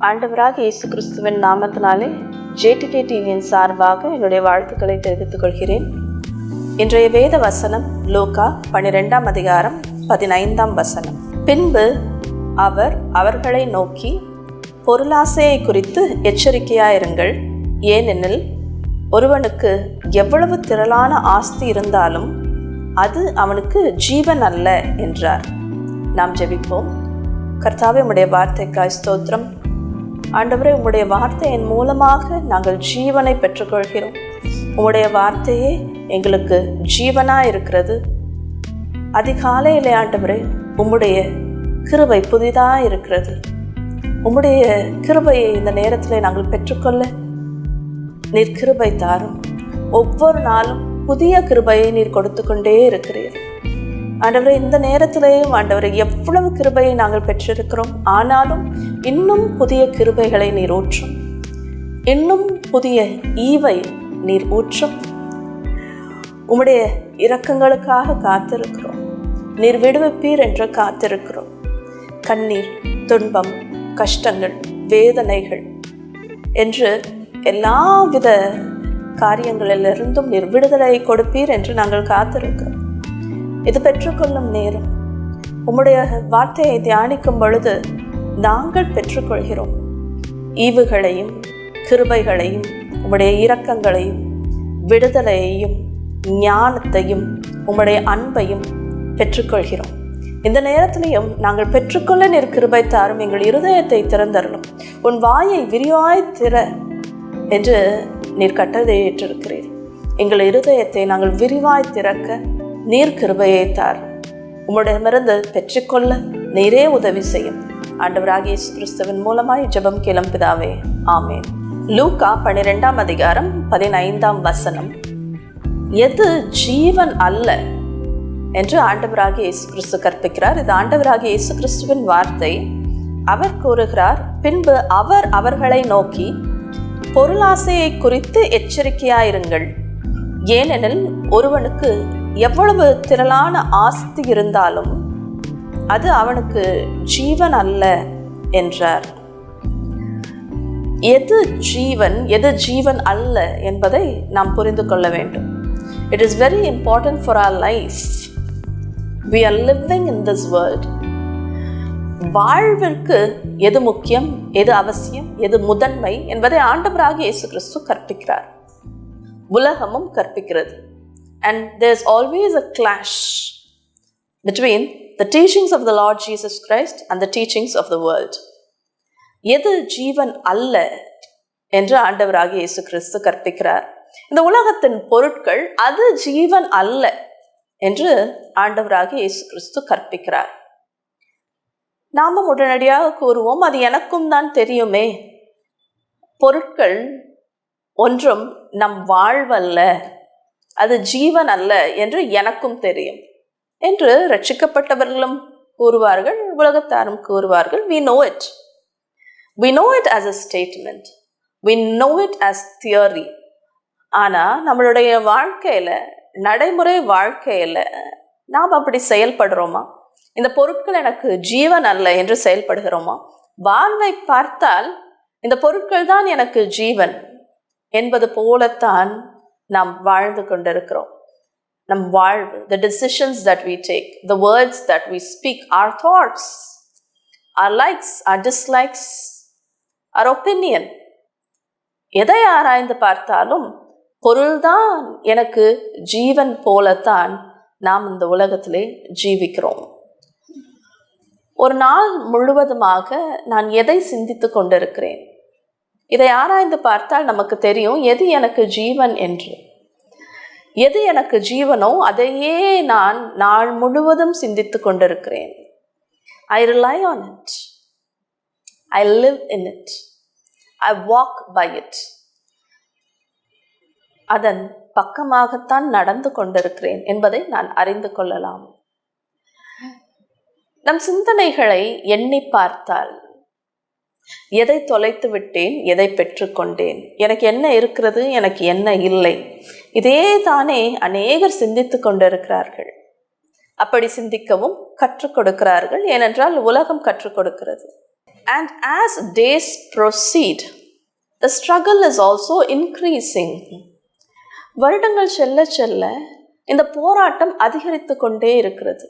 ஆண்டவராக இயேசு கிறிஸ்துவின் நாமத்தினாலே JTK டிவியின் சார்பாக என்னுடைய வாழ்த்துக்களை தெரிவித்துக் கொள்கிறேன். இன்றைய வேத வசனம் லூக்கா 12ஆம் அதிகாரம் 15ஆம் வசனம். பின்பு அவர் அவர்களை நோக்கி, பொருளாசையை குறித்து எச்சரிக்கையாயிருங்கள். ஏனெனில் ஒருவனுக்கு எவ்வளவு திரளான ஆஸ்தி இருந்தாலும் அது அவனுக்கு ஜீவன் அல்ல என்றார். நாம் ஜெபிப்போம். கர்த்தாவே, உம்முடைய வார்த்தைக்காய் ஸ்தோத்திரம். ஆண்டவரே, உம்முடைய வார்த்தையின் மூலமாக நாங்கள் ஜீவனை பெற்றுக்கொள்கிறோம். உம்முடைய வார்த்தையே எங்களுக்கு ஜீவனாக இருக்கிறது. அதிகாலையிலே ஆண்டவரே, உம்முடைய கிருபை புதிதாக இருக்கிறது. உம்முடைய கிருபையை இந்த நேரத்தில் நாங்கள் பெற்றுக்கொள்ள நீர் கிருபை தாரும். ஒவ்வொரு நாளும் புதிய கிருபையை நீர் கொடுத்து கொண்டே இருக்கிறீர். ஆண்டவரே, இந்த நேரத்திலேயும் ஆண்டவரே, எவ்வளவு கிருபையை நாங்கள் பெற்றிருக்கிறோம். ஆனாலும் இன்னும் புதிய கிருபைகளை நீர் ஊற்றும். இன்னும் புதிய ஈவை நீர் ஊற்றும். உம்முடைய இரக்கங்களுக்காக காத்திருக்கிறோம். நீர் விடுவிப்பீர் என்று காத்திருக்கிறோம். கண்ணீர், துன்பம், கஷ்டங்கள், வேதனைகள் என்று எல்லாவித காரியங்களிலிருந்தும் நீர் விடுதலை கொடுப்பீர் என்று நாங்கள் காத்திருக்கிறோம். இது பெற்றுக்கொள்ளும் நேரம். உம்முடைய வார்த்தையை தியானிக்கும் பொழுது நாங்கள் பெற்றுக்கொள்கிறோம். ஈவுகளையும் கிருபைகளையும் உம்முடைய இரக்கங்களையும் விடுதலையையும் ஞானத்தையும் உம்முடைய அன்பையும் பெற்றுக்கொள்கிறோம். இந்த நேரத்திலையும் நாங்கள் பெற்றுக்கொள்ள நீர் கிருபை தாரும். எங்கள் இருதயத்தை திறந்தருளும். உன் வாயை விரிவாய் திற என்று நீர் கட்டளை ஏற்றிருக்கிறீர். எங்கள் இருதயத்தை நாங்கள் விரிவாய் திறக்க நீர் கிருபையை தார். உம்முடையமிருந்து பெற்றுக்கொள்ள நீரே உதவி செய்யும். ஆண்டவராகிய இயேசு கிறிஸ்துவின் மூலமாய் ஜெபம் கேளும் பிதாவே, ஆமென். லூக்கா 12ஆம் அதிகாரம் 15ஆம் வசனம். எது ஜீவன் அல்ல என்று ஆண்டவராகிய இயேசு கிறிஸ்து கற்பிக்கிறார். இது ஆண்டவராகிய இயேசு கிறிஸ்துவின் வார்த்தை. அவர் கூறுகிறார், பின்பு அவர் அவர்களை நோக்கி, பொருளாசையை குறித்து எச்சரிக்கையாயிருங்கள். ஏனெனில் ஒருவனுக்கு எவ்வளவு திரளான ஆஸ்தி இருந்தாலும் அது அவனுக்கு ஜீவன் அல்ல என்றார். எது ஜீவன், எது ஜீவன் அல்ல என்பதை நாம் புரிந்து கொள்ள வேண்டும். It is very important for our life. We are living in this world. வாழ்விற்கு எது முக்கியம், எது அவசியம், எது முதன்மை என்பதை ஆண்டவராகிய இயேசு கிறிஸ்து கற்பிக்கிறார். உலகமும் கற்பிக்கிறது. And there's always a clash between the teachings of the Lord Jesus Christ and the teachings of the world. எது ஜீவன் அல்ல என்று ஆண்டவராகிய இயேசு கிறிஸ்து கற்பிக்கிறார். இந்த உலகத்தின் பொருட்கள் அது ஜீவன் அல்ல என்று ஆண்டவராகிய இயேசு கிறிஸ்து கற்பிக்கிறார். நாமும் உடனடியாக கூறுவோம், அது எனக்கும் தான் தெரியுமே, பொருட்கள் ஒன்றும் நம் வாழ்வல்ல, அது ஜீவன் அல்ல என்று எனக்கும் தெரியும் என்று ரட்சிக்கப்பட்டவர்களும் கூறுவார்கள், உலகத்தாரும் கூறுவார்கள். We know it. We know it as a statement. We know it as theory. ஆனால் நம்மளுடைய வாழ்க்கையில், நடைமுறை வாழ்க்கையில் நாம் அப்படி செயல்படுறோமா? இந்த பொருட்கள் எனக்கு ஜீவன் அல்ல என்று செயல்படுகிறோமா? வாழ்வை பார்த்தால் இந்த பொருட்கள் தான் எனக்கு ஜீவன் என்பது போலத்தான் நாம் வாழ்ந்து கொண்டிருக்கிறோம். நம் வாழ்வு, the decisions that we take, the words that we speak, our thoughts, our likes, our dislikes, our opinion, எதை ஆராய்ந்து பார்த்தாலும் பொருள்தான் எனக்கு ஜீவன் போலத்தான் நாம் இந்த உலகத்திலே ஜீவிக்கிறோம். ஒரு நாள் முழுவதுமாக நான் எதை சிந்தித்து கொண்டிருக்கிறேன்? இதை ஆராய்ந்து பார்த்தால் நமக்கு தெரியும் எது எனக்கு ஜீவன் என்று. எது எனக்கு ஜீவனோ அதையே நான் நாள் முழுவதும் சிந்தித்து கொண்டிருக்கிறேன். I rely on it. I live in it. I walk by it. அதன் பக்கமாகத்தான் நடந்து கொண்டிருக்கிறேன் என்பதை நான் அறிந்து கொள்ளலாம். நம் சிந்தனைகளை எண்ணி பார்த்தால் எதை தொலைத்து விட்டேன், எதை பெற்றுக்கொண்டேன், எனக்கு என்ன இருக்கிறது, எனக்கு என்ன இல்லை, இதே தானே அநேகர் சிந்தித்து கொண்டிருக்கிறார்கள். அப்படி சிந்திக்கவும் கற்றுக் கொடுக்கிறார்கள். ஏனென்றால் உலகம் கற்றுக் கொடுக்கிறது. And as days proceed, the struggle is also increasing. வருடங்கள் செல்ல செல்ல இந்த போராட்டம் அதிகரித்து கொண்டே இருக்கிறது.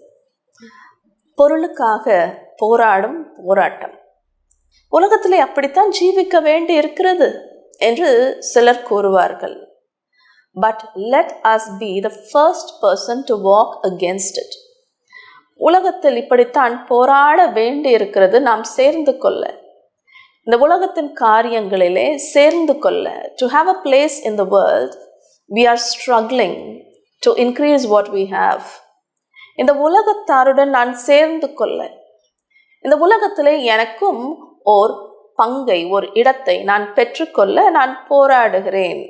பொருளுக்காக போராடும் போராட்டம். உலகத்திலே அப்படித்தான் ஜீவிக்க வேண்டி இருக்கிறது என்று சிலர் கூறுவார்கள். But let us be the first person to walk against it. உலகத்தில் இப்படித்தான் போராட வேண்டி இருக்கிறது. நாம் சேர்ந்து கொள்ள, இந்த உலகத்தின் காரியங்களிலே சேர்ந்து கொள்ள, to have a place in the world, we are struggling to increase what we have. இந்த உலகத்தாருடன் நான் சேர்ந்து கொள்ள, இந்த உலகத்திலே எனக்கும் ஓர் பங்கை, ஒரு இடத்தை நான் பெற்றுக்கொள்ள நான் போராடுகிறேன்.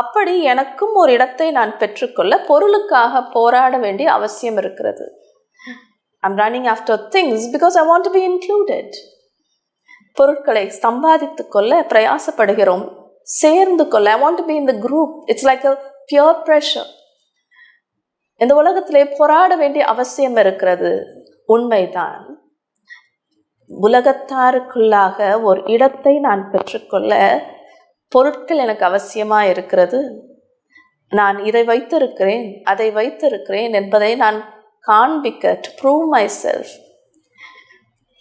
அப்படி எனக்கும் ஒரு இடத்தை நான் பெற்றுக்கொள்ள பொருளுக்காக போராட வேண்டிய அவசியம் இருக்கிறது. I'm running after things because I want to be included. பொருட்களை சம்பாதித்து கொள்ள பிரயாசப்படுகிறோம், சேர்ந்து கொள்ள. I want to be in the group. It's like a peer pressure. இந்த உலகத்திலே போராட வேண்டிய அவசியம் இருக்கிறது. உண்மைதான். உலகத்தாருக்குள்ளாக ஒரு இடத்தை நான் பெற்றுக்கொள்ள பொருட்கள் எனக்கு அவசியமா இருக்கிறது. நான் இதை வைத்திருக்கிறேன், அதை வைத்திருக்கிறேன் என்பதை நான் காண்பிக்க, to prove myself,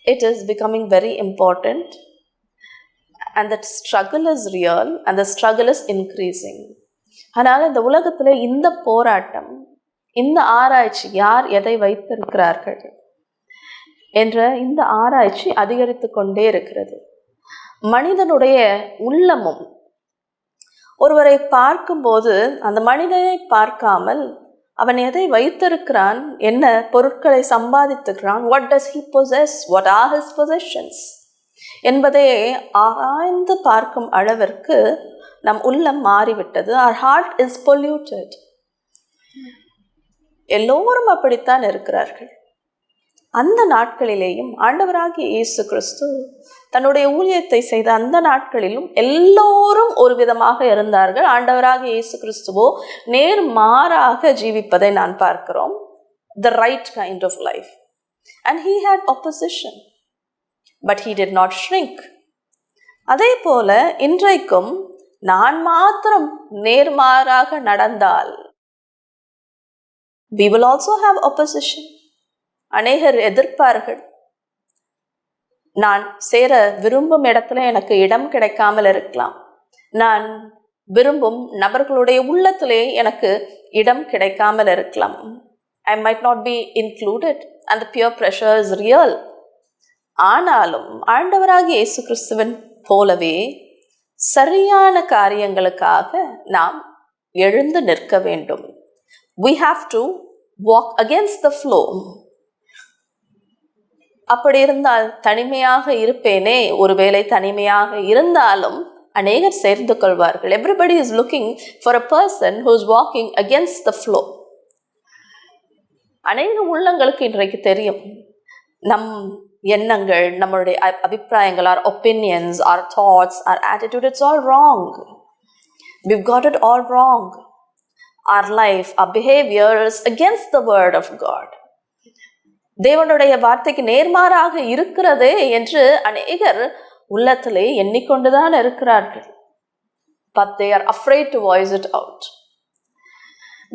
it is becoming very important, and that struggle is real and the struggle is increasing. ஆனால் இந்த உலகத்தில் இந்த போராட்டம், இந்த ஆராய்ச்சி, யார் எதை வைத்திருக்கிறார்கள் என்ற இந்த ஆராய்ச்சி அதிகரித்து கொண்டே இருக்கிறது. மனிதனுடைய உள்ளமும் ஒருவரை பார்க்கும்போது அந்த மனிதனை பார்க்காமல் அவன் எதை வைத்திருக்கிறான், என்ன பொருட்களை சம்பாதித்துக்கிறான், what does he possess, what are his possessions என்பதை ஆராய்ந்து பார்க்கும் அளவிற்கு நம் உள்ளம் மாறிவிட்டது. our heart is polluted. எல்லோரும் அப்படித்தான் இருக்கிறார்கள். அந்த நாட்களிலேயும் ஆண்டவராகிய இயேசு கிறிஸ்து தன்னுடைய ஊழியத்தை செய்த அந்த நாட்களிலும் எல்லோரும் ஒரு விதமாக இருந்தார்கள். ஆண்டவராகிய இயேசு கிறிஸ்துவோ நேர்மாறாக ஜீவிப்பதை நான் பார்க்கிறோம். the right kind of life, and he had opposition, but he did not shrink. அதே போல இன்றைக்கும் நான் மாத்திரம் நேர்மாறாக நடந்தால் we will also have opposition. அநேகர் எதிர்ப்பார்கள். நான் சேர விரும்பும் இடத்துல எனக்கு இடம் கிடைக்காமல் இருக்கலாம். நான் விரும்பும் நபர்களுடைய உள்ளத்திலே எனக்கு இடம் கிடைக்காமல் இருக்கலாம். I might not be included and the peer pressure is real. ஆனாலும் ஆண்டவராகிய இயேசு கிறிஸ்துவின் போலவே சரியான காரியங்களுக்காக நாம் எழுந்து நிற்க வேண்டும். We have to walk against the flow. அப்படி இருந்தால் தனிமையாக இருப்பேனே, ஒருவேளை தனிமையாக இருந்தாலும் அநேகர் சேர்ந்து கொள்வார்கள். Everybody is looking for a person who is walking against the flow. அநேக உள்ளங்களுக்கு இன்றைக்கு தெரியும் நம் எண்ணங்கள், நம்மளுடைய அபிப்பிராயங்கள், our opinions, our thoughts, our attitude, it's all wrong. We've got it all wrong. Our life, our behavior is against the word of God. தேவனுடைய வார்த்தைக்கு நேர்மாறாக இருக்கிறதே என்று அநேகர் உள்ளத்திலே எண்ணிக்கொண்டுதான் இருக்கிறார்கள். But they are afraid to voice it out.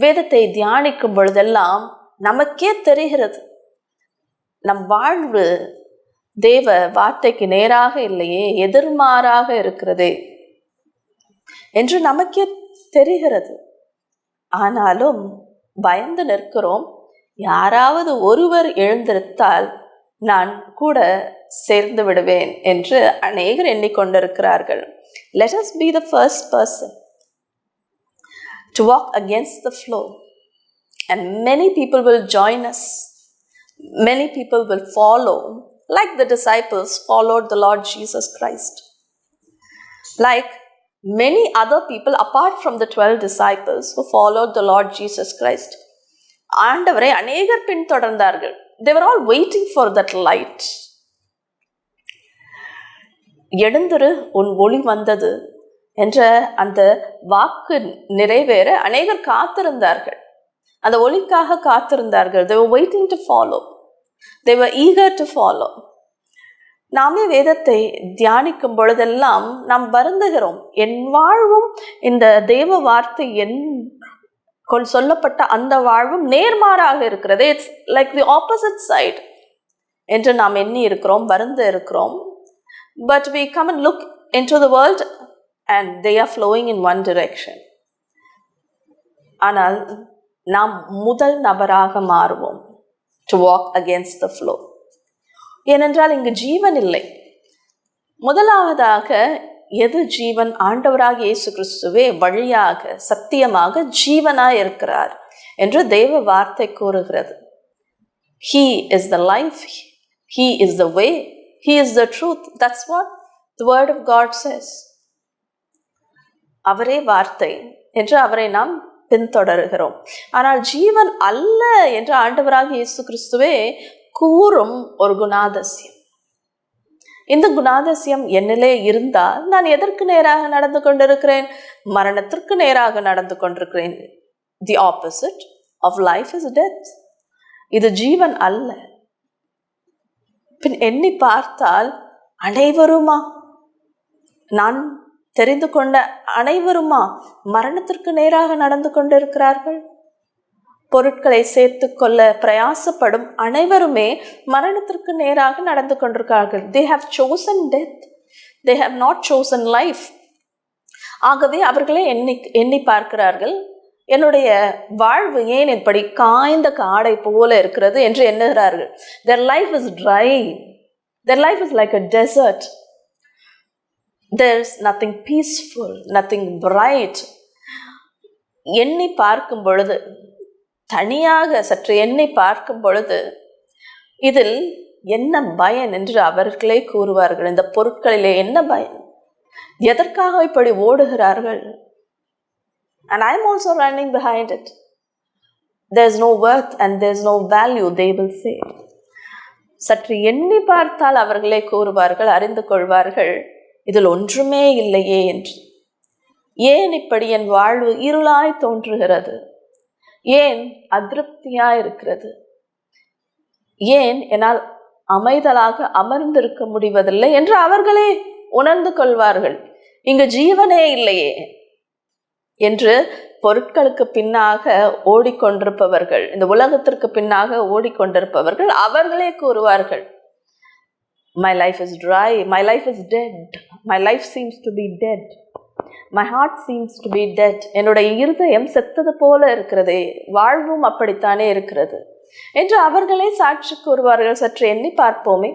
வேதத்தை தியானிக்கும் பொழுதெல்லாம் நமக்கே தெரிகிறது நம் வாழ்வு தேவ வார்த்தைக்கு நேராக இல்லையே, எதிர்மாறாக இருக்கிறதே என்று நமக்கே தெரிகிறது. ஆனாலும் பயந்து நிற்கிறோம். யாராவது ஒருவர் எழுந்திருத்தால் நான் கூட சேர்ந்து விடுவேன் என்று அநேகர் எண்ணிக்கொண்டிருக்கிறார்கள். Let us be the first person to walk against the flow, and many people will join us. Many people will follow, like the disciples followed the Lord Jesus Christ. Like many other people apart from the 12 disciples who followed the Lord Jesus Christ. ஆண்டவரை அநேகர் பின்தொடர்ந்தார்கள். They were all waiting for that light. எழுந்திரு, உன் ஒளி வந்தது என்ற அந்த வாக்கு நிறைவேற அநேகர் காத்திருந்தார்கள். அந்த ஒளிக்காக காத்திருந்தார்கள். They were waiting to follow. They were eager to follow. நாமே வேதத்தை தியானிக்கும் பொழுதெல்லாம் நாம் வருந்துகிறோம். என் வாழ்வும் இந்த தேவ வார்த்தை சொல்லப்பட்ட அந்த வாழ்வும் நேர்மாறாக இருக்கிறது. It's like the opposite side என்று நாம் எண்ணி இருக்கிறோம், வருந்த இருக்கிறோம். But we come and look into the world and they are flowing in one direction. ஆனால் நாம் முதல் நபராக மாறுவோம், to walk against the flow. ஏனென்றால் இங்கு ஜீவன் இல்லை. முதலாவதாக எது ஜீவன்? ஆண்டவராக இயேசு கிறிஸ்துவே வழியாக, சத்தியமாக, ஜீவனாய் இருக்கிறார் என்று தேவ வார்த்தை கூறுகிறது. He is the life, He is the way, He is the truth. That's what the word of God says. அவரே வார்த்தை என்று அவரை நாம் பின்தொடர்கிறோம். ஆனால் ஜீவன் அல்ல என்று ஆண்டவராக இயேசு கிறிஸ்துவே கூறும் ஒரு குணாதிசயம். இந்த குணாதிசயம் என்னிலே இருந்தால் நான் எதற்கு நேராக நடந்து கொண்டிருக்கிறேன்? மரணத்திற்கு நேராக நடந்து கொண்டிருக்கிறேன். The opposite of life is death. இது ஜீவன் அல்ல. பின் எண்ணி பார்த்தால் அனைவருமா, நான் தெரிந்து கொண்ட அனைவருமா மரணத்திற்கு நேராக நடந்து கொண்டிருக்கிறார்கள்? பொருட்களை சேர்த்து கொள்ள பிரயாசப்படும் அனைவருமே மரணத்திற்கு நேராக நடந்து கொண்டிருக்கிறார்கள். They have chosen death. They have not chosen life. ஆகவே அவர்களே எண்ணி பார்க்கிறார்கள், என்னுடைய வாழ்வு ஏன் இப்படி காய்ந்த காடை போல இருக்கிறது என்று எண்ணுகிறார்கள். Their life is dry. Their life is like a desert. There's nothing peaceful, nothing bright. எண்ணி பார்க்கும் பொழுது, தனியாக சற்று எண்ணி பார்க்கும் பொழுது இதில் என்ன பயன் என்று அவர்களே கூறுவார்கள். இந்த பொருட்களிலே என்ன பயன்? எதற்காக இப்படி ஓடுகிறார்கள்? And I'm also running behind it. There's no worth and there's no value, they will say. சற்று எண்ணி பார்த்தால் அவர்களே கூறுவார்கள், அறிந்து கொள்வார்கள், இதில் ஒன்றுமே இல்லையே என்று. ஏன் இப்படி என் வாழ்வு இருளாய் தோன்றுகிறது? ஏன் அதிருப்தியாய் இருக்கிறது? ஏன் என்னால் அமைதலாக அமர்ந்திருக்க முடிவதில்லை என்று அவர்களே உணர்ந்து கொள்வார்கள். இங்கு ஜீவனே இல்லையே என்று பொருட்களுக்கு பின்னாக ஓடிக்கொண்டிருப்பவர்கள், இந்த உலகத்திற்கு பின்னாக ஓடிக்கொண்டிருப்பவர்கள் அவர்களே கூறுவார்கள், my life is dry, my life is dead, my life seems to be dead, my heart seems to be dead. என்னுடைய இருதயம் செத்தது போல இருக்கிறதே, வாழ்வும் அப்படித்தானே இருக்கிறது என்று அவர்களே சாட்சி கூறுவார்கள். சற்று எண்ணி பார்ப்போமே.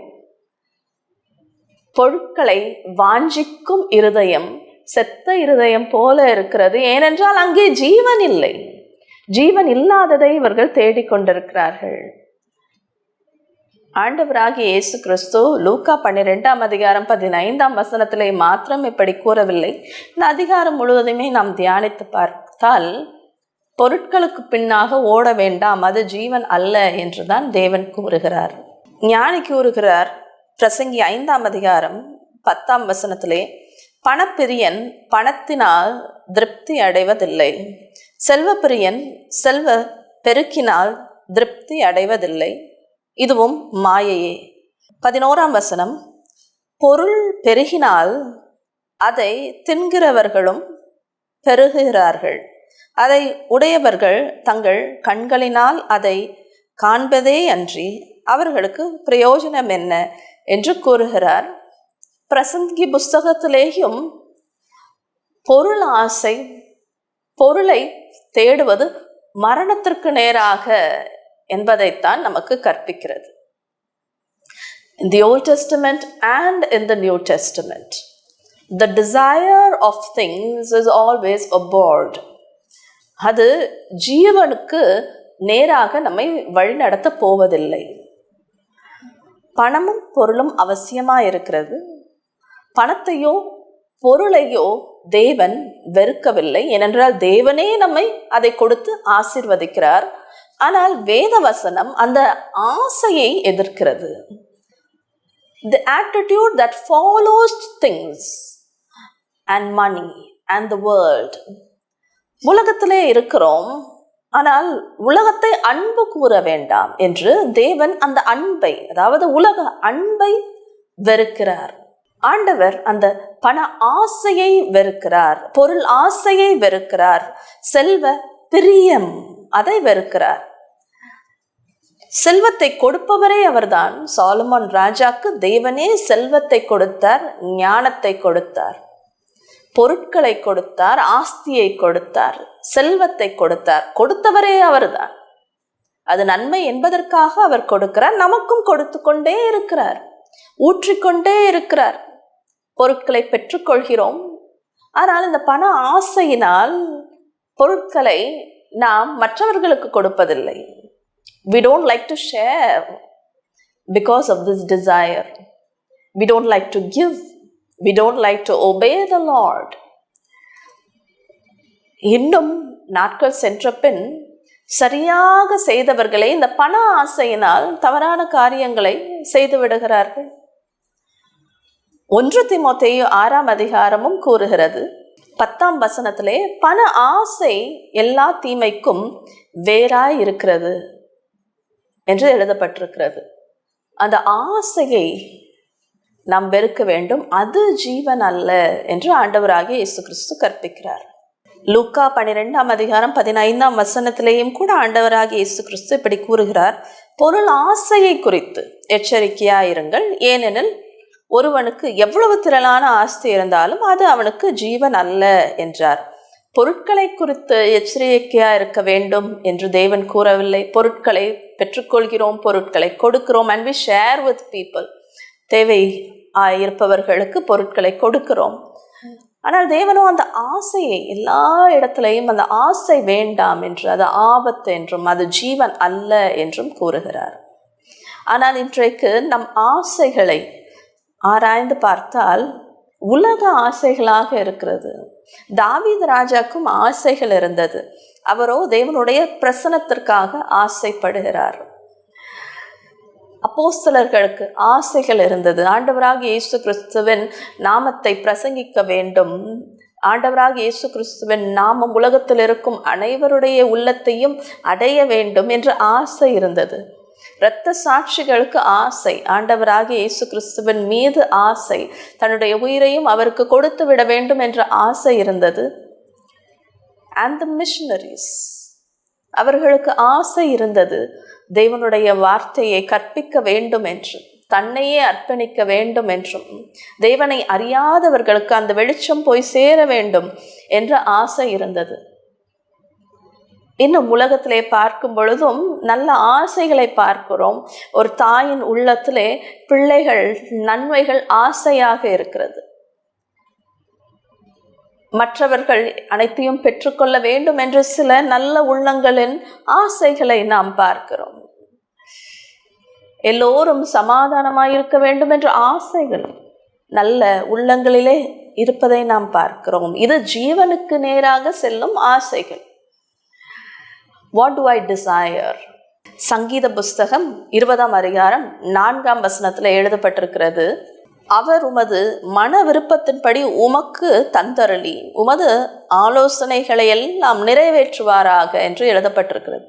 பொருட்களை வாஞ்சிக்கும் இருதயம் செத்த இருதயம் போல இருக்கிறது. ஏனென்றால் அங்கே ஜீவன் இல்லை. ஜீவன் இல்லாததை இவர்கள் தேடிக்கொண்டிருக்கிறார்கள். ஆண்டவராகிய இயேசு கிறிஸ்து லூக்கா 12:15 மாத்திரம் இப்படி கூறவில்லை. இந்த அதிகாரம் முழுவதுமே நாம் தியானித்து பார்த்தால் பொருட்களுக்கு பின்னாக ஓட வேண்டாம், அது ஜீவன் அல்ல என்றுதான் தேவன் கூறுகிறார். ஞானி கூறுகிறார், பிரசங்கி 5:10 பணப்பிரியன் பணத்தினால் திருப்தி அடைவதில்லை, செல்வப்பிரியன் செல்வ பெருக்கினால் திருப்தி அடைவதில்லை, இதுவும் மாயையே. 11 பொருள் பெருகினால் அதை தின்கிறவர்களும் பெருகுகிறார்கள், அதை உடையவர்கள் தங்கள் கண்களினால் அதை காண்பதே அன்றி அவர்களுக்கு பிரயோஜனம் என்ன என்று கூறுகிறார். பிரசங்கி புஸ்தகத்திலேயும் பொருள் ஆசை, பொருளை தேடுவது மரணத்திற்கு நேராக என்பதைத்தான் நமக்கு கற்பிக்கிறது. In the Old Testament and in the New Testament, the desire of things is always abhorred. அது ஜீவனுக்கு நேராக நம்மை வழிநடத்த போவதில்லை. பணமும் பொருளும் அவசியமாக இருக்கிறது. பணத்தையோ பொருளையோ தேவன் வெறுக்கவில்லை. ஏனென்றால் தேவனே நம்மை அதை கொடுத்து ஆசீர்வதிக்கிறார். ஆனால் வேத வசனம் அந்த ஆசையை எதிர்க்கிறது. The attitude that follows things and money and the world. உலகத்திலே இருக்கிறோம், ஆனால் உலகத்தை அன்பு கூற வேண்டாம் என்று தேவன் அந்த அன்பை, அதாவது உலக அன்பை வெறுக்கிறார். ஆண்டவர் அந்த பண ஆசையை வெறுக்கிறார், பொருள் ஆசையை வெறுக்கிறார், செல்வ பிரியம் அதை வெறுக்கிறார். செல்வத்தை கொடுப்பவரே அவர்தான். சாலமோன் ராஜாக்கு தேவனே செல்வத்தை கொடுத்தார், ஞானத்தை கொடுத்தார், பொருட்களை கொடுத்தார், ஆஸ்தியை கொடுத்தார், செல்வத்தை கொடுத்தார். கொடுத்தவரே அவர்தான். அது நன்மை என்பதற்காக அவர் கொடுக்கிறார். நமக்கும் கொடுத்து கொண்டே இருக்கிறார், ஊற்றிக்கொண்டே இருக்கிறார். பொருட்களை பெற்றுக்கொள்கிறோம். ஆனால் இந்த பண ஆசையினால் பொருட்களை நாம் மற்றவர்களுக்கு கொடுப்பதில்லை. We don't like to share because of this desire. We don't like to give. We don't like to obey the Lord. இன்னும் நாட்கள் சென்ற பின் சரியாக செய்தவர்களே இந்த பண ஆசையினால் தவறான காரியங்களை செய்து விடுகிறார்கள். 1 தீமோத்தேயு 6ஆம் அதிகாரமும் கூறுகிறது, 10ஆம் வசனத்திலே, பண ஆசை எல்லா தீமைக்கும் வேறாய் இருக்கிறது என்று எழுதப்பட்டிருக்கிறது. அந்த ஆசையை நாம் வெறுக்க வேண்டும், அது ஜீவன் அல்ல என்று ஆண்டவராகிய இயேசு கிறிஸ்து கற்பிக்கிறார். லூக்கா 12ஆம் அதிகாரம் 15ஆம் வசனத்திலேயும் கூட ஆண்டவராகிய இயேசு கிறிஸ்து இப்படி கூறுகிறார், பொருள் ஆசையை குறித்து எச்சரிக்கையாயிருங்கள், ஏனெனில் ஒருவனுக்கு எவ்வளவு திரளான ஆஸ்தி இருந்தாலும் அது அவனுக்கு ஜீவன் அல்ல என்றார். பொருட்களை குறித்து எச்சரிக்கையா இருக்க வேண்டும் என்று தேவன் கூறவில்லை. பொருட்களை பெற்றுக்கொள்கிறோம், பொருட்களை கொடுக்கிறோம், and we share with people. தேவை இருப்பவர்களுக்கு பொருட்களை கொடுக்கிறோம். ஆனால் தேவனோ அந்த ஆசையை எல்லா இடத்திலையும் அந்த ஆசை வேண்டாம் என்று, அது ஆபத்து என்றும் அது ஜீவன் அல்ல என்றும் கூறுகிறார். ஆனால் இன்றைக்கு நம் ஆசைகளை ஆராய்ந்து பார்த்தால் உலக ஆசைகளாக இருக்கிறது. தாவீது ராஜாக்கும் ஆசைகள் இருந்தது. அவரோ தேவனுடைய பிரசன்னத்திற்காக ஆசைப்படுகிறார். அப்போஸ்தலர்களுக்கு ஆசைகள் இருந்தது. ஆண்டவராகிய இயேசு கிறிஸ்துவின் நாமத்தை பிரசங்கிக்க வேண்டும், ஆண்டவராகிய இயேசு கிறிஸ்துவின் நாமம் உலகத்தில் இருக்கும் அனைவருடைய உள்ளத்தையும் அடைய வேண்டும் என்ற ஆசை இருந்தது. இரத்த சாட்சிகளுக்கு ஆசை, ஆண்டவராகிய இயேசு கிறிஸ்துவின் மீது ஆசை, தன்னுடைய உயிரையும் அவருக்கு கொடுத்து விட வேண்டும் என்ற ஆசை இருந்தது. And the missionaries, அவர்களுக்கு ஆசை இருந்தது, தேவனுடைய வார்த்தையை கற்பிக்க வேண்டும் என்றும், தன்னையே அர்ப்பணிக்க வேண்டும் என்றும், தேவனை அறியாதவர்களுக்கு அந்த வெளிச்சம் போய் சேர வேண்டும் என்ற ஆசை இருந்தது. இன்னும் உலகத்திலே பார்க்கும் பொழுதும் நல்ல ஆசைகளை பார்க்கிறோம். ஒரு தாயின் உள்ளத்திலே பிள்ளைகள் நன்மைகள் ஆசையாக இருக்கிறது. மற்றவர்கள் அனைத்தையும் பெற்றுக்கொள்ள வேண்டும் என்று சில நல்ல உள்ளங்களின் ஆசைகளை நாம் பார்க்கிறோம். எல்லோரும் சமாதானமாயிருக்க வேண்டும் என்ற ஆசைகள் நல்ல உள்ளங்களிலே இருப்பதை நாம் பார்க்கிறோம். இது ஜீவனுக்கு நேராக செல்லும் ஆசைகள். What do I desire? சங்கீத புஸ்தகம் 20ஆம் அதிகாரம் 4ஆம் வசனத்தில் எழுதப்பட்டிருக்கிறது, அவர் உமது மன விருப்பத்தின்படி உமக்கு தந்தருளி உமது ஆலோசனைகளை எல்லாம் நிறைவேற்றுவாராக என்று எழுதப்பட்டிருக்கிறது.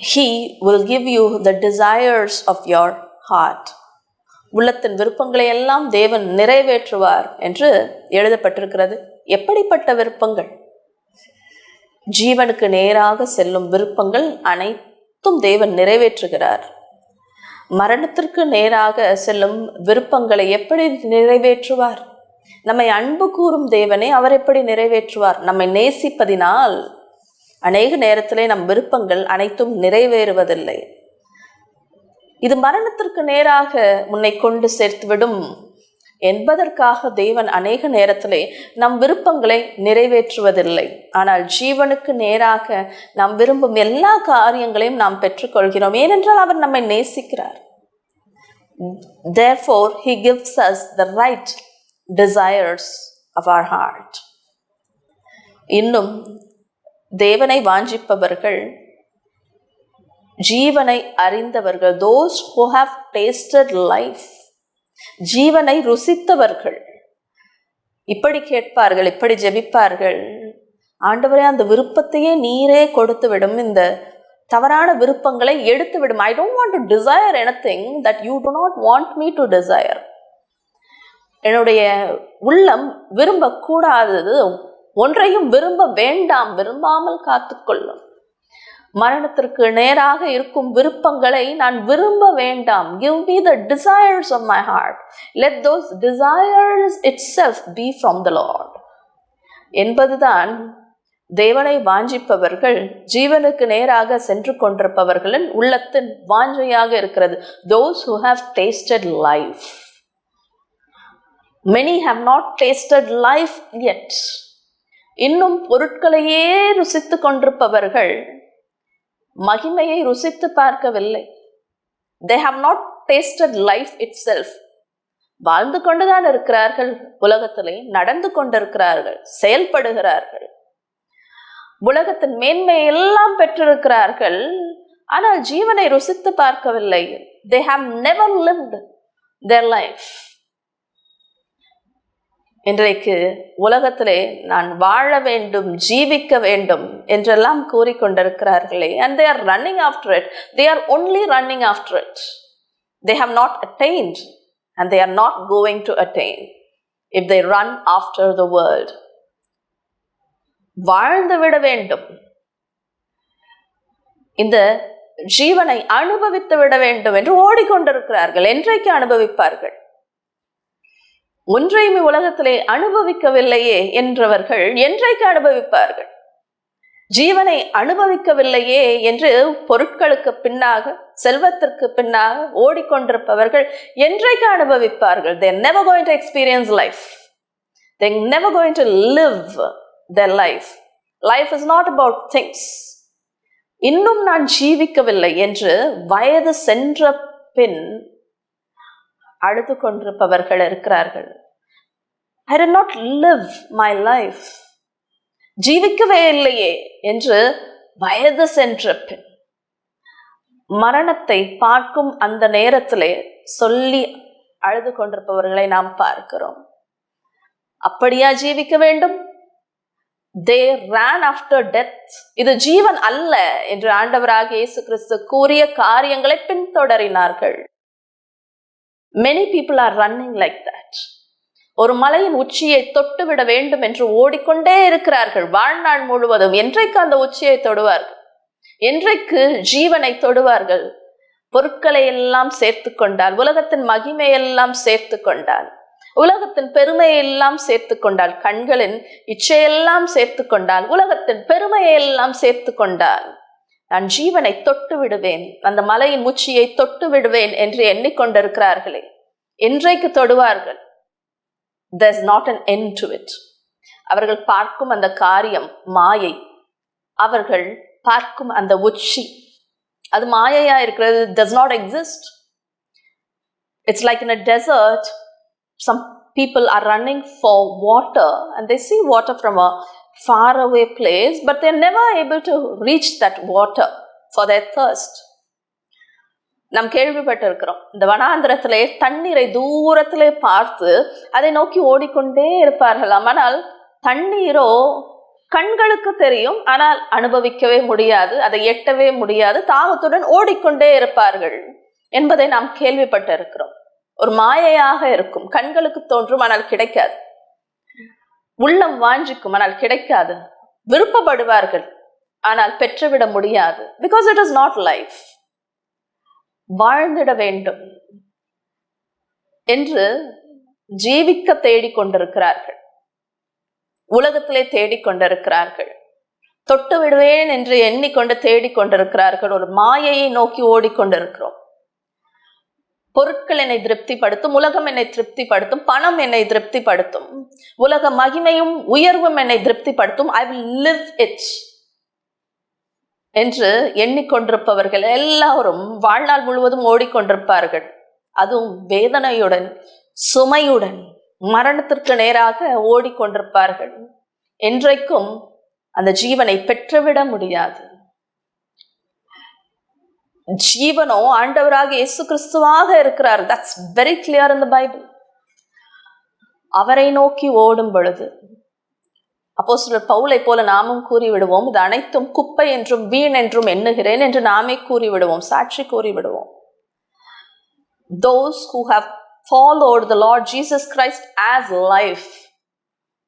He will give you the desires of your heart. உள்ளத்தின் விருப்பங்களை எல்லாம் தேவன் நிறைவேற்றுவார் என்று எழுதப்பட்டிருக்கிறது. எப்படிப்பட்ட விருப்பங்கள்? ஜீவனுக்கு நேராக செல்லும் விருப்பங்கள் அனைத்தும் தேவன் நிறைவேற்றுகிறார். மரணத்திற்கு நேராக செல்லும் விருப்பங்களை எப்படி நிறைவேற்றுவார்? நம்மை அன்பு கூறும் தேவனே அவர் எப்படி நிறைவேற்றுவார்? நம்மை நேசிப்பதினால் அநேக நேரத்திலே நம் விருப்பங்கள் அனைத்தும் நிறைவேறுவதில்லை. இது மரணத்திற்கு நேராக முன்னை கொண்டு சேர்த்துவிடும் என்பதற்காக தேவன் அநேக நேரத்திலே நம் விருப்பங்களை நிறைவேற்றுவதில்லை. ஆனால் ஜீவனுக்கு நேராக நாம் விரும்பும் எல்லா காரியங்களையும் நாம் பெற்றுக்கொள்கிறோம். ஏனென்றால் அவர் நம்மை நேசிக்கிறார். Therefore, he gives us the right desires of our heart. இன்னும் தேவனை வாஞ்சிப்பவர்கள், ஜீவனை அறிந்தவர்கள், those who have tasted life, ஜீவனை ருசித்தவர்கள் இப்படி கேட்பார்கள், இப்படி ஜெபிப்பார்கள், ஆண்டவரே அந்த விருப்பத்தையே நீரே கொடுத்து விடும், இந்த தவறான விருப்பங்களை எடுத்து விடும். I don't want to desire anything that you do not want me to desire. என்னுடைய உள்ளம் விரும்பக்கூடாதது ஒன்றையும் விரும்ப வேண்டாம், விரும்பாமல் காத்துக்கொள்ளும். மரணத்திற்கு நேராக இருக்கும் விருப்பங்களை நான் விரும்ப வேண்டாம். Give me the desires of my heart. Let those desires itself be from the Lord. என்பதுதான் தேவனை வாஞ்சிப்பவர்கள், ஜீவனுக்கு நேராக சென்று கொண்டிருப்பவர்களின் உள்ளத்தின் வாஞ்சையாக இருக்கிறது. Those who have tasted life. Many have not tasted life yet. இன்னும் பொருட்களையே ருசித்து கொண்டிருப்பவர்கள் மகிமையை ருசித்து பார்க்கவில்லை. They have not tasted life itself. வாழ்ந்து கொண்டுதான் இருக்கிறார்கள், உலகத்திலே நடந்து கொண்டிருக்கிறார்கள், செயல்படுகிறார்கள், உலகத்தின் மேன்மை எல்லாம் பெற்றிருக்கிறார்கள். ஆனால் ஜீவனை ருசித்து பார்க்கவில்லை. They have never lived their life. இன்றைக்கு உலகத்திலே நான் வாழ வேண்டும், ஜீவிக்க வேண்டும் என்றெல்லாம் கூறிக்கொண்டிருக்கிறார்களே, and they are running after it. They are only running after it. They have not attained and they are not going to attain if they run after the world. வாழ்ந்து விட வேண்டும், இந்த ஜீவனை அனுபவித்து விட வேண்டும் என்று ஓடிக்கொண்டிருக்கிறார்கள். என்றைக்கு அனுபவிப்பார்கள்? ஒன்றையுமே உலகத்திலே அனுபவிக்கவில்லையே என்றவர்கள் என்றைக்கு அனுபவிப்பார்கள்? ஜீவனை அனுபவிக்கவில்லையே என்று பொருட்களுக்கு பின்னாக, செல்வத்திற்கு பின்னாக ஓடிக்கொண்டிருப்பவர்கள் என்றைக்கு அனுபவிப்பார்கள்? They are never going to experience life. They are never going to live their life. Life is not about things. இன்னும் நான் ஜீவிக்கவில்லை என்று வயது சென்ற பின் அழுது கொண்டிருப்பவர்கள் இருக்கிறார்கள். I did not live my life. ஜீவிக்கவே இல்லையே என்று வயது சென்ற பின் மரணத்தை பார்க்கும் அந்த நேரத்திலே சொல்லி அழுது கொண்டிருப்பவர்களை நாம் பார்க்கிறோம். அப்படியா ஜீவிக்க வேண்டும்? They ran after death. இது ஜீவன் அல்ல என்று ஆண்டவராகிய இயேசு கிறிஸ்து கூறிய காரியங்களை பின்தொடரினார்கள். Many people are running like that. ஒரு மலையின் உச்சியை தொட்டு விட வேண்டும் என்று ஓடிக்கொண்டே இருக்கிறார்கள் வாழ்நாள் முழுவதும். என்றைக்கு அந்த உச்சியை தொடுவார்கள்? என்றைக்கு ஜீவனை தொடுவார்கள்? பொருட்களை எல்லாம் சேர்த்து கொண்டால், உலகத்தின் மகிமையெல்லாம் சேர்த்து கொண்டால், உலகத்தின் பெருமையெல்லாம் சேர்த்து கொண்டால், கண்களின் இச்சையெல்லாம் சேர்த்து கொண்டால், உலகத்தின் பெருமையெல்லாம் சேர்த்து கொண்டால், நான் ஜீவனை தொட்டு விடுவேன், அந்த மலையின் உச்சியை தொட்டு விடுவேன் என்று எண்ணிக்கொண்டிருக்கிறார்களே, என்றைக்கு தொடுவார்கள்? There's not an end to it. அவர்கள் பார்க்கும் அந்த காரியம் மாயை. அவர்கள் பார்க்கும் அந்த உச்சி அது மாயையா இருக்கிறது. Does not exist. It's like in a desert. Some people are running for water and they see water from a far away place, but they're never able to reach that water for their thirst. நாம் கேள்விப்பட்டிருக்கிறோம், இந்த வனாந்திரத்திலே தண்ணீரை தூரத்திலே பார்த்து அதை நோக்கி ஓடிக்கொண்டே இருப்பார்களாம். ஆனால் தண்ணீரோ கண்களுக்கு தெரியும், ஆனால் அனுபவிக்கவே முடியாது, அதை எட்டவே முடியாது, தாகத்துடன் ஓடிக்கொண்டே இருப்பார்கள் என்பதை நாம் கேள்விப்பட்டிருக்கிறோம். ஒரு மாயையாக இருக்கும். கண்களுக்கு தோன்றும், ஆனால் கிடைக்காது. உள்ளம் வாஞ்சிக்கும், ஆனால் கிடைக்காது. விருப்பப்படுவார்கள், ஆனால் பெற்றுவிட முடியாது. Because it is not life. வாழ்ந்திட வேண்டும் என்று ஜீவிக்க தேடிக்கொண்டிருக்கிறார்கள், உலகத்திலே தேடிக்கொண்டிருக்கிறார்கள். தொட்டு விடுவேன் என்று எண்ணிக்கொண்டு தேடிக்கொண்டிருக்கிறார்கள். ஒரு மாயையை நோக்கி ஓடிக்கொண்டிருக்கிறோம். பொருட்கள் என்னை திருப்திப்படுத்தும், உலகம் என்னை திருப்திப்படுத்தும், பணம் என்னை திருப்திப்படுத்தும், உலக மகிமையும் உயர்வும் என்னை திருப்திப்படுத்தும். I will live it என்று எண்ணிக்கொண்டிருப்பவர்கள் எல்லாரும் வாழ்நாள் முழுவதும் ஓடிக்கொண்டிருப்பார்கள். அதுவும் வேதனையுடன், சுமையுடன், மரணத்திற்கு நேராக ஓடிக்கொண்டிருப்பார்கள். என்றைக்கும் அந்த ஜீவனை பெற்றுவிட முடியாது. ஜீவனோ ஆண்டவராக இயேசு கிறிஸ்துவாக இருக்கிறார். That's very clear in the Bible. அவரை நோக்கி ஓடும் பொழுது, அப்போஸ்தலர் பவுலை போல நாமும் கூறிவிடுவோம், இது அனைத்தும் குப்பை என்றும் வீண் என்றும் எண்ணுகிறேன் என்று நாமே கூறிவிடுவோம், சாட்சி கூறிவிடுவோம். Those who have followed the Lord Jesus Christ as life,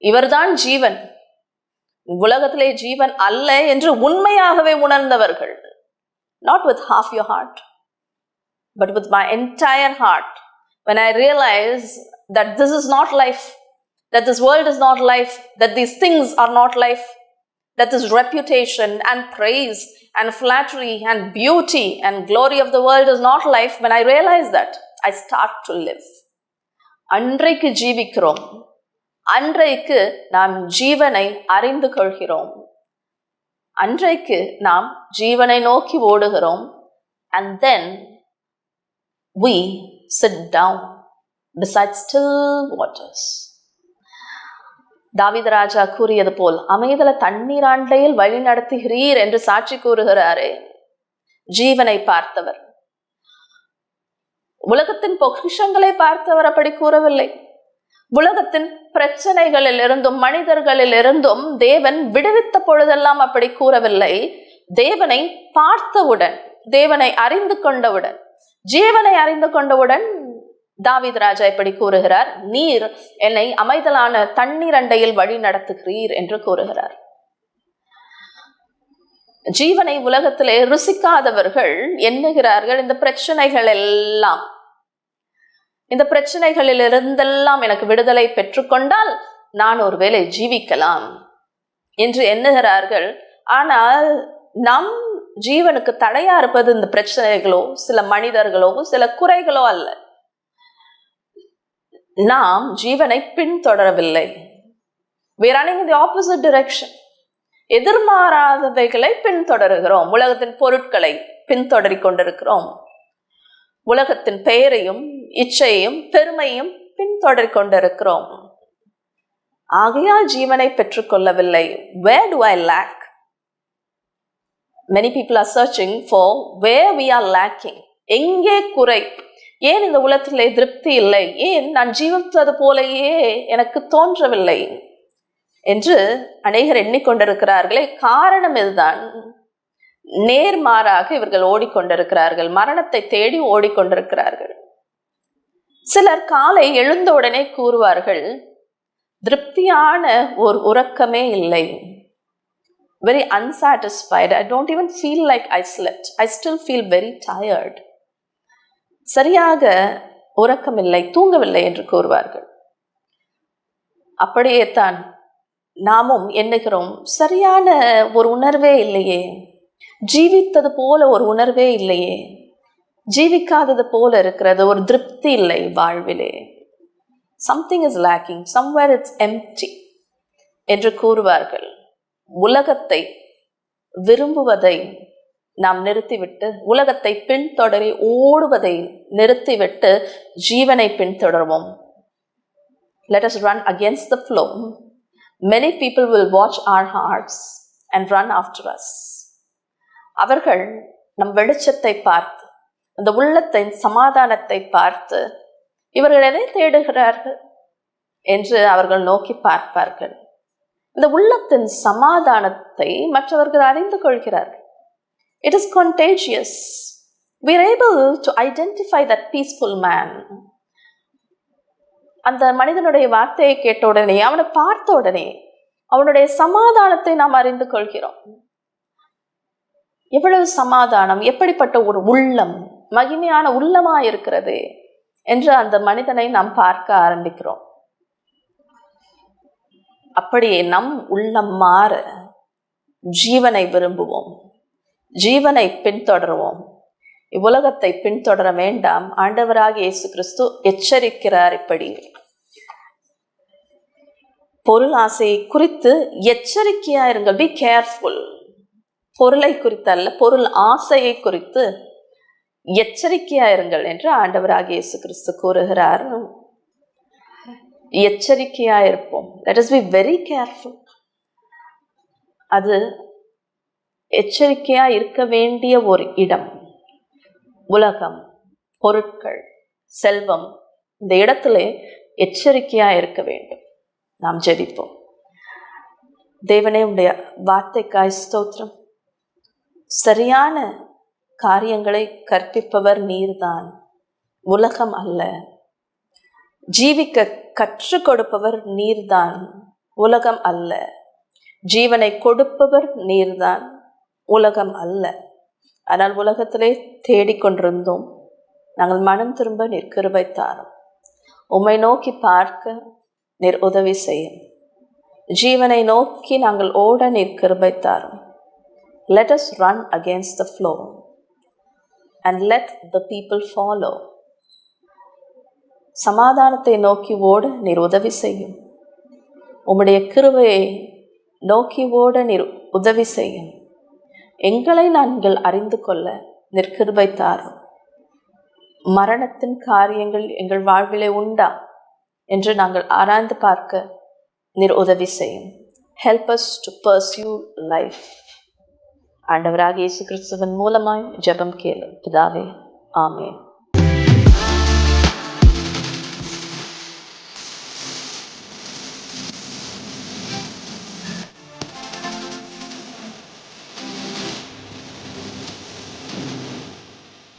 இவர்தான் ஜீவன், உலகத்திலே ஜீவன் அல்ல என்று உண்மையாகவே உணர்ந்தவர்கள், not with half your heart but with my entire heart, when I realize that this is not life, that this world is not life, that these things are not life, that this reputation and praise and flattery and beauty and glory of the world is not life, when I realize that, I start to live. அன்றைக்கு ஜீவிக்கிறோம், அன்றைக்கு நாம் ஜீவனை அறிந்து கொள்கிறோம், அன்றைக்கு நாம் ஜீவனை நோக்கி ஓடுகிறோம். And then we sit down beside still waters. தாவீது ராஜா கூறியது போல் அமைதல தண்ணீராண்டையில் வழி நடத்துகிறீர் என்று சாட்சி கூறுகிறாரே. ஜீவனை பார்த்தவர், உலகத்தின் பொக்கிஷங்களை பார்த்தவர் அப்படி கூறவில்லை. உலகத்தின் பிரச்சனைகளில் இருந்தும் மனிதர்களில் இருந்தும் தேவன் விடுவித்த பொழுதெல்லாம் அப்படி கூறவில்லை. தேவனை பார்த்தவுடன், தேவனை அறிந்து கொண்டவுடன், ஜீவனை அறிந்து கொண்டவுடன் தாவீது ராஜா இப்படி கூறுகிறார், நீர் என்னை அமைதலான தண்ணீர் அண்டையில் வழி நடத்துகிறீர் என்று கூறுகிறார். ஜீவனை உலகத்திலே ருசிக்காதவர்கள் எண்ணுகிறார்கள், இந்த பிரச்சனைகள் எல்லாம், இந்த பிரச்சனைகளில் இருந்தெல்லாம் எனக்கு விடுதலை பெற்றுக்கொண்டால் நான் ஒருவேளை ஜீவிக்கலாம் என்று எண்ணுகிறார்கள். ஆனால் நம் ஜீவனுக்கு தடையா இருப்பது இந்த பிரச்சனைகளோ சில மனிதர்களோ சில குறைகளோ அல்ல. நாம் ஜீவனை பின்தொடரவில்லை. We are running in the opposite direction. எதிர்மாறாதவைகளை பின்தொடருகிறோம், உலகத்தின் பொருட்களை பின்தொடரிக் கொண்டிருக்கிறோம், உலகத்தின் பெயரையும் இச்சையும் பெருமையும் பின்தொடரிக் கொண்டிருக்கிறோம். ஆகையால் ஜீவனை பெற்றுக்கொள்ளவில்லை. Where do I lack? Many people are searching for where we are lacking. எங்கே குறை? ஏன் இந்த உலகத்திலே திருப்தி இல்லை? ஏன் நான் ஜீவித்தது போலேயே எனக்கு தோன்றவில்லை என்று அநேகர் எண்ணிக்கொண்டிருக்கிறார்களே. காரணம் இதுதான். நேர்மாறாக இவர்கள் ஓடிக்கொண்டிருக்கிறார்கள், மரணத்தை தேடி ஓடிக்கொண்டிருக்கிறார்கள். சிலர் காலை எழுந்தவுடனே கூறுவார்கள், திருப்தியான ஒரு உறக்கமே இல்லை, very unsatisfied, I don't even feel like I slept, I still feel very tired. சரியாக உறக்கமில்லை, தூங்கவில்லை என்று கூறுவார்கள். அப்படியே தான் நாமும் எண்ணுகிறோம், சரியான ஒரு உணர்வே இல்லையே, ஜீவித்தது போல ஒரு உணர்வே இல்லையே, ஜீவிக்காதது போல இருக்கிறது, ஒரு திருப்தி இல்லை வாழ்விலே, something is lacking, somewhere it's empty என்று கூறுவார்கள். உலகத்தை விரும்புவதை நாம் நிறுத்திவிட்டு, உலகத்தை பின்தொடரி ஓடுவதை நிறுத்திவிட்டு ஜீவனை பின்தொடர்வோம். Let us run against the flow. Many people will watch our hearts and run after us. அவர்கள் நம் வெளிச்சத்தை பார்த்து, அந்த உள்ளத்தின் சமாதானத்தை பார்த்து, இவர்கள் எதை தேடுகிறார்கள் என்று அவர்கள் நோக்கி பார்ப்பார்கள். இந்த உள்ளத்தின் சமாதானத்தை மற்றவர்கள் அறிந்து கொள்கிறார்கள். It is contagious. We are able to identify that peaceful man. அந்த மனிதனுடைய வார்த்தையை கேட்ட உடனே, அவனை பார்த்த உடனே அவனுடைய சமாதானத்தை நாம் அறிந்து கொள்கிறோம். எவ்வளவு சமாதானம், எப்படிப்பட்ட ஒரு உள்ளம், மகிமையான உள்ளமா இருக்கிறது என்று அந்த மனிதனை நாம் பார்க்க ஆரம்பிக்கிறோம். அப்படியே நம் உள்ளம் மாற ஜீவனை விரும்புவோம், ஜீவனை பின்தொடருவோம். இவ்வுலகத்தை பின்தொடர வேண்டாம். ஆண்டவராகிய இயேசு கிறிஸ்து எச்சரிக்கிறார். இப்படி பொருள் ஆசையை குறித்து எச்சரிக்கையா இருங்கள். Be careful. பொருளை குறித்து அல்ல, பொருள் ஆசையை குறித்து எச்சரிக்கையா இருங்கள் என்று ஆண்டவராகிய இயேசு கிறிஸ்து கூறுகிறார். எச்சரிக்கையா இருப்போம். Let us be very careful. அது எச்சரிக்கையா இருக்க வேண்டிய ஒரு இடம். உலகம், பொருட்கள், செல்வம், இந்த இடத்துல எச்சரிக்கையா இருக்க வேண்டும். நாம் ஜெபிப்போம். தேவனே, உடைய வார்த்தைக்காய் ஸ்தோத்திரம். சரியான காரியங்களை கற்பிப்பவர் நீர்தான், உலகம் அல்ல. ஜீவிக்க கற்றுக் கொடுப்பவர் நீர்தான், உலகம் அல்ல. ஜீவனை கொடுப்பவர் நீர்தான், உலகம் அல்ல. ஆனால் உலகத்திலே தேடிக்கொண்டிருந்தோம். நாங்கள் மனம் திரும்ப நீர் கிருபை தாரும். உம்மை நோக்கி பார்க்க நீர் உதவி செய்யும். ஜீவனை நோக்கி நாங்கள் ஓட நீர் கிருபை தாரும். Let us run against the flow and let the people follow. சமாதானத்தை நோக்கி ஓட நீர் உதவி செய்யும். உம்முடைய கிருபையை நோக்கி ஓட நீர் உதவி செய்யும். எங்களை நாங்கள் அறிந்து கொள்ள நீர் கிருபை தாரும். மரணத்தின் காரியங்கள் எங்கள் வாழ்விலே உண்டா என்று நாங்கள் ஆராய்ந்து பார்க்க நீர் உதவி செய்யும். Help us to pursue life. ஆண்டவராகிய இயேசு கிறிஸ்துவின் மூலமாய் ஜெபம் கேளு பிதாவே, ஆமென்.